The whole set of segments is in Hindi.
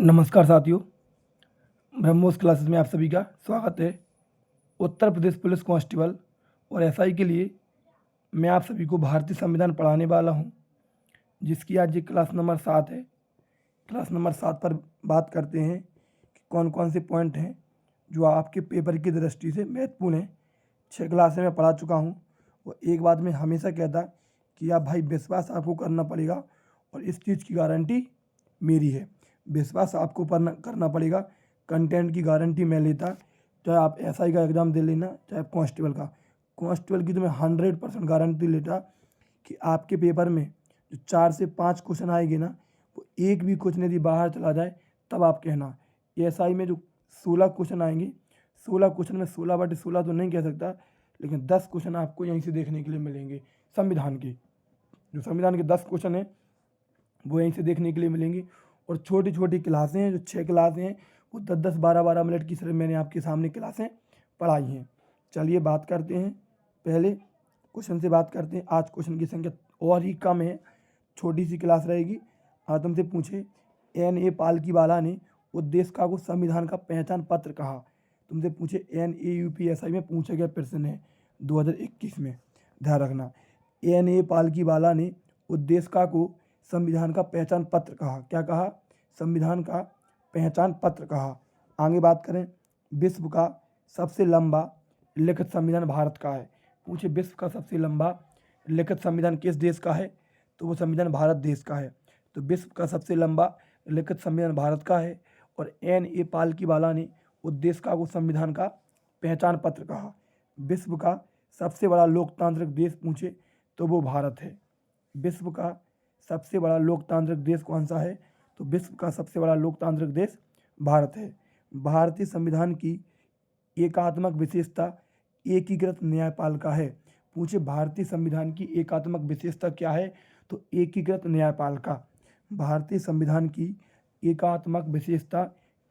नमस्कार साथियों, ब्रह्मोस क्लासेस में आप सभी का स्वागत है। उत्तर प्रदेश पुलिस कांस्टेबल और एसआई के लिए मैं आप सभी को भारतीय संविधान पढ़ाने वाला हूं, जिसकी आज ये क्लास नंबर 7 है। क्लास नंबर 7 पर बात करते हैं कि कौन कौन से पॉइंट हैं जो आपके पेपर की दृष्टि से महत्वपूर्ण हैं। 6 क्लासें मैं पढ़ा चुका हूँ और एक बात मैं हमेशा कहता कि आप भाई विश्वास आपको करना पड़ेगा और इस चीज़ की गारंटी मेरी है। विश्वास आपको करना पड़ेगा, कंटेंट की गारंटी मैं लेता। चाहे आप एसआई का एग्ज़ाम दे लेना, चाहे आप कांस्टेबल की तो मैं 100% गारंटी लेता कि आपके पेपर में जो 4 से 5 क्वेश्चन आएंगे ना, वो एक भी क्वेश्चन यदि बाहर चला जाए तब आप कहना। एसआई में जो 16 क्वेश्चन आएंगे, 16 क्वेश्चन में 16/16 तो नहीं कह सकता, लेकिन 10 क्वेश्चन आपको यहीं से देखने के लिए मिलेंगे। संविधान के जो संविधान के 10 क्वेश्चन हैं वो यहीं से देखने के लिए मिलेंगे। और छोटी छोटी क्लासें हैं, जो 6 क्लासें हैं, वो 10-10, 12-12 मिनट की सिर्फ मैंने आपके सामने क्लासें पढ़ाई हैं। चलिए बात करते हैं, पहले क्वेश्चन से बात करते हैं। आज क्वेश्चन की संख्या और ही कम है, छोटी सी क्लास रहेगी। आज तुमसे पूछे N.A. पालकीवाला ने उस का को संविधान का पहचान पत्र कहा। तुमसे पूछे NAUPSI में पूछा गया प्रश्न है 2021 में, ध्यान रखना। N.A. पालकीवाला ने उस का को संविधान का पहचान पत्र कहा। क्या कहा? संविधान का पहचान पत्र कहा। आगे बात करें, विश्व का सबसे लंबा लिखित संविधान भारत का है। पूछे विश्व का सबसे लंबा लिखित संविधान किस देश का है? तो वो संविधान भारत देश का है। तो विश्व का सबसे लंबा लिखित संविधान भारत का है। और N.A. पालकीवाला ने उस का वो संविधान का पहचान पत्र कहा। विश्व का सबसे बड़ा लोकतांत्रिक देश पूछे तो वो भारत है। विश्व का सबसे बड़ा लोकतांत्रिक देश कौन सा है? तो विश्व का सबसे बड़ा लोकतांत्रिक देश भारत है। भारतीय संविधान की एकात्मक विशेषता एकीकृत न्यायपालिका है। पूछे भारतीय संविधान की एकात्मक विशेषता क्या है? तो एकीकृत न्यायपालिका। भारतीय संविधान की एकात्मक विशेषता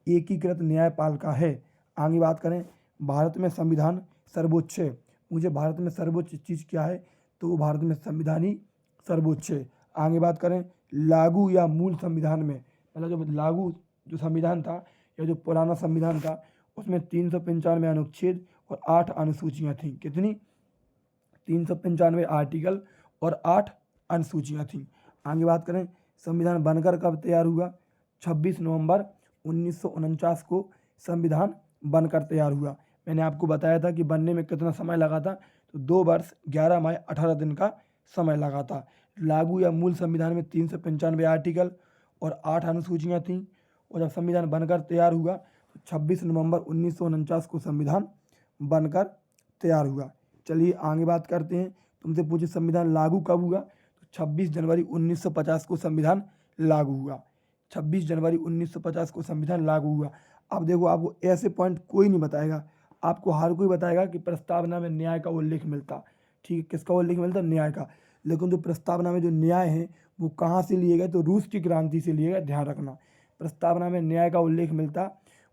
एकीकृत न्यायपालिका है। आगे बात करें, भारत में संविधान सर्वोच्च है। मुझे भारत में सर्वोच्च चीज़ क्या है? तो वो भारत में संविधान ही सर्वोच्च है। आगे बात करें, लागू या मूल संविधान में, मतलब जो लागू जो संविधान था या जो पुराना संविधान था, उसमें 395 अनुच्छेद और 8 अनुसूचियाँ थीं। कितनी? 395 आर्टिकल और 8 अनुसूचियाँ थीं। आगे बात करें, संविधान बनकर कब तैयार हुआ? 26 नवंबर 1949 को संविधान बनकर तैयार हुआ। मैंने आपको बताया था कि बनने में कितना समय लगा था, तो 2 वर्ष 11 माह 18 दिन का समय लगा था। लागू या मूल संविधान में 395 आर्टिकल और 8 अनुसूचियाँ थीं। और जब संविधान बनकर तैयार हुआ तो 26 नवंबर 1949 को संविधान बनकर तैयार हुआ। चलिए आगे बात करते हैं। तुमसे पूछे संविधान लागू कब हुआ? तो 26 जनवरी 1950 को संविधान लागू हुआ। 26 जनवरी 1950 को संविधान लागू हुआ। अब देखो, आपको ऐसे पॉइंट कोई नहीं बताएगा, आपको हर कोई बताएगा कि प्रस्तावना में न्याय का उल्लेख मिलता। ठीक है, किसका उल्लेख मिलता? न्याय का। लेकिन जो प्रस्तावना में जो न्याय है वो कहाँ से लिए गए? तो रूस की क्रांति से लिए गए। ध्यान रखना, प्रस्तावना में न्याय का उल्लेख मिलता,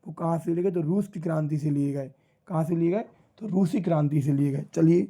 वो कहाँ से लिए गए? तो रूस की क्रांति से लिए गए। कहाँ से लिए गए? तो रूसी क्रांति से लिए गए। चलिए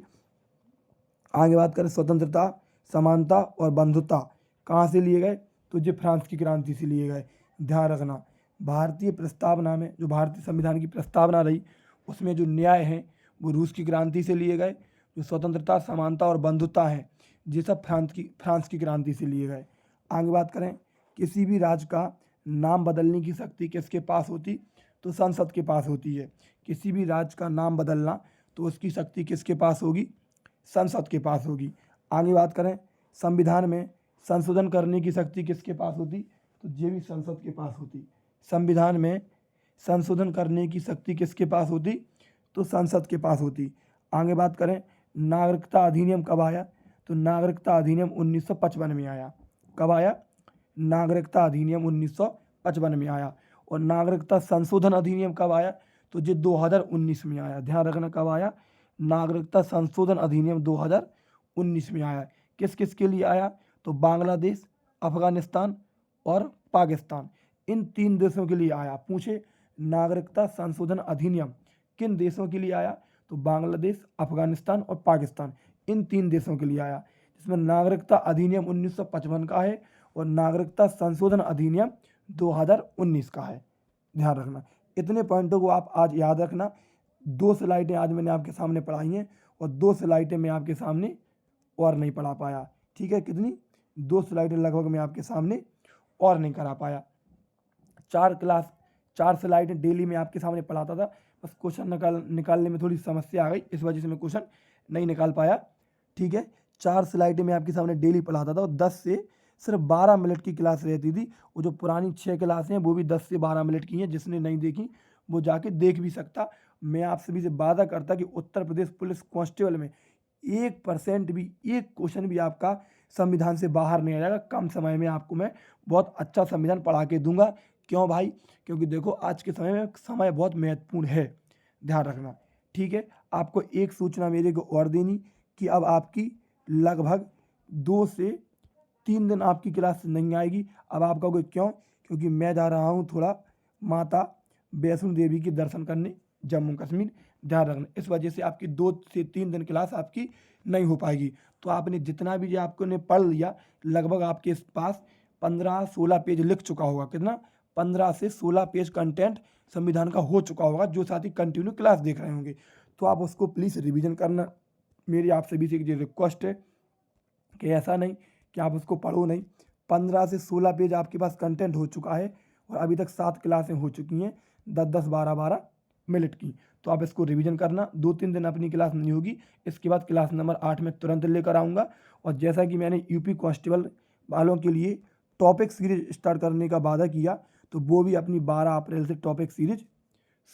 आगे बात करें, स्वतंत्रता, समानता और बंधुता कहाँ से लिए गए? तो ये फ्रांस की क्रांति से लिए गए। ध्यान रखना, भारतीय प्रस्तावना में जो भारतीय संविधान की प्रस्तावना रही, उसमें जो न्याय है वो रूस की क्रांति से लिए गए। जो स्वतंत्रता, समानता और बंधुता है, ये सब फ्रांस की क्रांति से लिए गए। आगे बात करें, किसी भी राज्य का नाम बदलने की शक्ति किसके पास होती? तो संसद के पास होती है। किसी भी राज्य का नाम बदलना तो उसकी शक्ति किसके पास होगी? संसद के पास होगी। आगे बात करें, संविधान में संशोधन करने की शक्ति किसके पास होती? तो ये भी संसद के पास होती। संविधान में संशोधन करने की शक्ति किसके पास होती? तो संसद के पास होती। आगे बात करें, नागरिकता अधिनियम कब आया? तो नागरिकता अधिनियम 1955 में आया। कब आया? नागरिकता अधिनियम 1955 में आया। और नागरिकता संशोधन अधिनियम कब आया? तो ये 2019 में आया। ध्यान रखना, कब आया? नागरिकता संशोधन अधिनियम 2019 में आया। किस किस के लिए आया? तो बांग्लादेश, अफगानिस्तान और पाकिस्तान, इन 3 देशों के लिए आया। पूछे नागरिकता संशोधन अधिनियम किन देशों के लिए आया? तो बांग्लादेश, अफगानिस्तान और पाकिस्तान, इन 3 देशों के लिए आया। जिसमें नागरिकता अधिनियम 1955 का है और नागरिकता संशोधन अधिनियम 2019 का है, ध्यान रखना। इतने पॉइंटों को आप आज याद रखना। 2 स्लाइडें आज मैंने आपके सामने पढ़ाई हैं और 2 स्लाइडें मैं आपके सामने और नहीं पढ़ा पाया, ठीक है। कितनी? 2 स्लाइडें लगभग मैं आपके सामने और नहीं करा पाया। 4 स्लाइडें डेली मैं आपके सामने पढ़ाता था, बस क्वेश्चन निकालने में थोड़ी समस्या आ गई, इस वजह से मैं क्वेश्चन नहीं निकाल पाया, ठीक है। 4 स्लाइडें मैं आपके सामने डेली पढ़ाता था और 10 से सिर्फ 12 मिनट की क्लास रहती थी। वो जो पुरानी 6 क्लासें हैं वो भी 10 से 12 मिनट की हैं, जिसने नहीं देखी वो जाके देख भी सकता। मैं आप सभी से वादा करता कि उत्तर प्रदेश पुलिस कांस्टेबल में 1% भी, एक क्वेश्चन भी आपका संविधान से बाहर नहीं आ जाएगा। कम समय में आपको मैं बहुत अच्छा संविधान पढ़ा के दूंगा। क्यों भाई? क्योंकि देखो आज के समय में समय बहुत महत्वपूर्ण है, ध्यान रखना, ठीक है। आपको एक सूचना मेरे को और देनी कि अब आपकी लगभग 2 से 3 दिन आपकी क्लास नहीं आएगी। अब आप कहोगे क्यों? क्योंकि मैं जा रहा हूँ थोड़ा माता वैष्णो देवी के दर्शन करने जम्मू कश्मीर, ध्यान रखना। इस वजह से आपकी 2 से 3 दिन क्लास आपकी नहीं हो पाएगी। तो आपने जितना भी जो आपको ने पढ़ लिया, लगभग आपके पास 15-16 पेज लिख चुका होगा। कितना? 15 से 16 पेज कंटेंट संविधान का हो चुका होगा, जो साथी कंटिन्यू क्लास देख रहे होंगे। तो आप उसको प्लीज़ रिवीजन करना। मेरी आप सभी से एक रिक्वेस्ट है कि ऐसा नहीं कि आप उसको पढ़ो नहीं। 15 से 16 पेज आपके पास कंटेंट हो चुका है और अभी तक 7 क्लासें हो चुकी हैं 10-10, 12-12 मिनट की। तो आप इसको रिवीजन करना। 2-3 दिन अपनी क्लास नहीं होगी, इसके बाद क्लास नंबर 8 में तुरंत लेकर आऊँगा। और जैसा कि मैंने यूपी कांस्टेबल वालों के लिए टॉपिक सीरीज स्टार्ट करने का वादा किया, तो वो भी अपनी 12 अप्रैल से टॉपिक सीरीज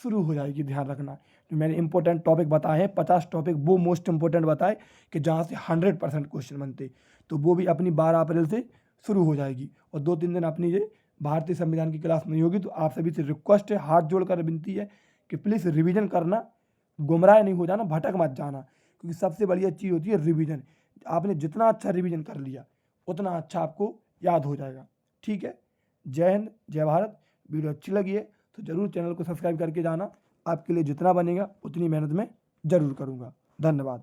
शुरू हो जाएगी, ध्यान रखना। जो मैंने इंपॉर्टेंट टॉपिक बताए हैं 50 टॉपिक, वो मोस्ट इंपॉर्टेंट बताए कि जहाँ से 100% क्वेश्चन बनते, तो वो भी अपनी 12 अप्रैल से शुरू हो जाएगी। और 2-3 दिन अपनी ये भारतीय संविधान की क्लास नहीं होगी। तो आप सभी से रिक्वेस्ट है, हाथ जोड़कर विनती है कि प्लीज़ रिवीजन करना, गुमराह नहीं हो जाना, भटक मत जाना, क्योंकि सबसे बढ़िया चीज़ होती है रिवीजन। आपने जितना अच्छा रिवीजन कर लिया उतना अच्छा आपको याद हो जाएगा, ठीक है। जय हिंद, जय भारत। वीडियो अच्छी लगी है तो ज़रूर चैनल को सब्सक्राइब करके जाना। आपके लिए जितना बनेगा उतनी मेहनत मैं ज़रूर करूँगा। धन्यवाद।